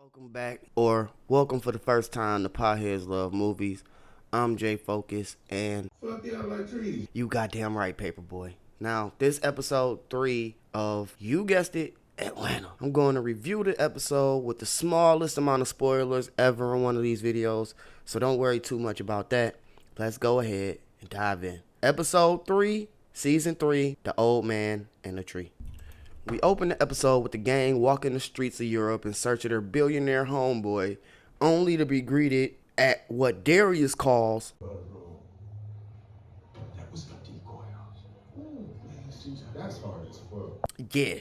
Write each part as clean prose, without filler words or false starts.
Welcome back, or welcome for the first time to Potheads Love Movies. I'm Jay Focus, and Fuck yeah, I like trees. you goddamn right, Paperboy. Now, this episode 3 of, you guessed it, Atlanta. I'm going to review the episode with the smallest amount of spoilers ever in one of these videos, so don't worry too much about that. Let's go ahead and dive in. Episode 3, Season 3, The Old Man and the Tree. We open the episode with the gang walking the streets of Europe in search of their billionaire homeboy, only to be greeted at what Darius calls That was the decoy house. Ooh, man, that's hard as fuck. yeah.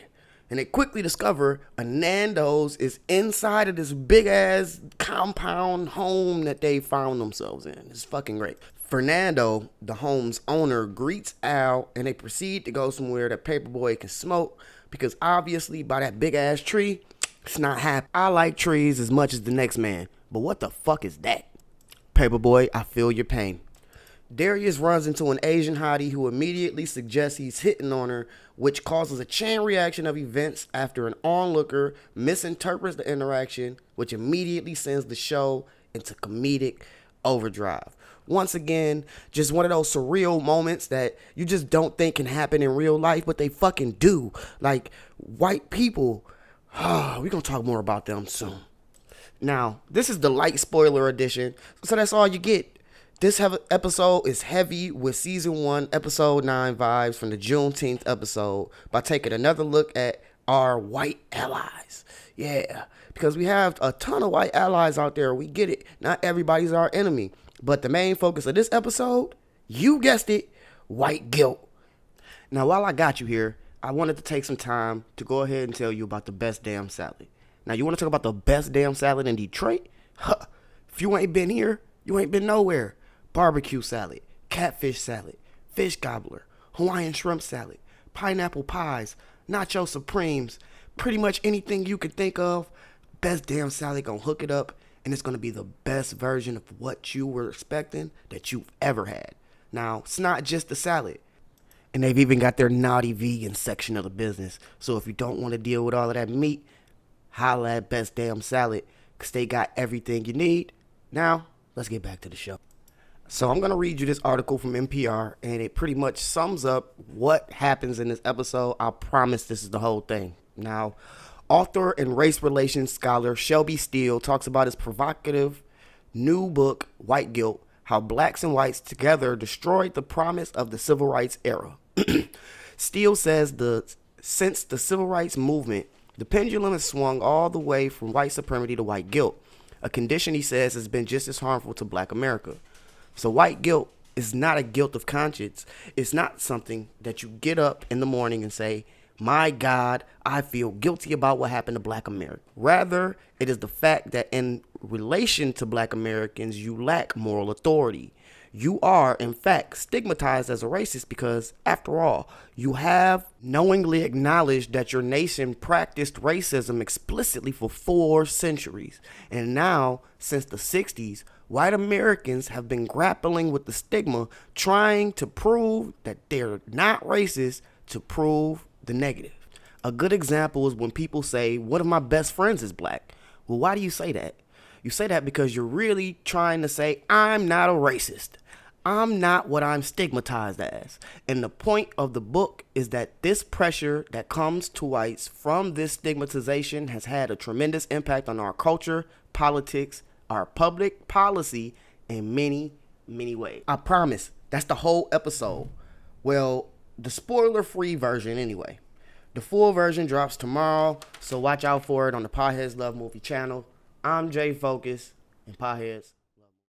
And they quickly discover a Nando's is inside of this big ass compound home that they found themselves in. It's fucking great. Fernando, the home's owner, greets Al and they proceed to go somewhere that Paperboy can smoke because obviously by that big ass tree, it's not happy. I like trees as much as the next man, but what the fuck is that? Paperboy, I feel your pain. Darius runs into an Asian hottie who immediately suggests he's hitting on her, which causes a chain reaction of events after an onlooker misinterprets the interaction, which immediately sends the show into comedic overdrive. Once again, just one of those surreal moments that you just don't think can happen in real life, but they fucking do. Like, white people, we're gonna talk more about them soon. Now, this is the light spoiler edition, so that's all you get. This episode is heavy with season 1, episode 9 vibes from the Juneteenth episode by taking another look at our white allies. Yeah, because we have a ton of white allies out there. We get it. Not everybody's our enemy. But the main focus of this episode, you guessed it, white guilt. Now, while I got you here, I wanted to take some time to go ahead and tell you about the best damn salad. Now, you want to talk about the best damn salad in Detroit? Huh. If you ain't been here, you ain't been nowhere. Barbecue salad, catfish salad, fish gobbler, Hawaiian shrimp salad, pineapple pies, nacho supremes, pretty much anything you could think of. Best damn salad gonna hook it up, and it's gonna be the best version of what you were expecting that you've ever had. Now, it's not just the salad. And they've even got their naughty vegan section of the business. So if you don't want to deal with all of that meat, holla at Best Damn Salad, because they got everything you need. Now, let's get back to the show. So I'm going to read you this article from NPR, and it pretty much sums up what happens in this episode. I promise this is the whole thing. Now, author and race relations scholar Shelby Steele talks about his provocative new book, White Guilt, how blacks and whites together destroyed the promise of the civil rights era. Steele says since the civil rights movement, the pendulum has swung all the way from white supremacy to white guilt, a condition he says has been just as harmful to black America. So white guilt is not a guilt of conscience. It's not something that you get up in the morning and say, my God, I feel guilty about what happened to black America. Rather, it is the fact that in relation to black Americans, you lack moral authority. You are, in fact, stigmatized as a racist because, after all, you have knowingly acknowledged that your nation practiced racism explicitly for 4 centuries. And now, since the 60s, white Americans have been grappling with the stigma, trying to prove that they're not racist to prove the negative. A good example is when people say, one of my best friends is black. Well, why do you say that? You say that because you're really trying to say, I'm not a racist. I'm not what I'm stigmatized as. And the point of the book is that this pressure that comes to whites from this stigmatization has had a tremendous impact on our culture, politics, our public policy in many, many ways. I promise, that's the whole episode. Well, the spoiler-free version anyway. The full version drops tomorrow, so watch out for it on the Potheads Love Movie channel. I'm Jay Focus, and Potheads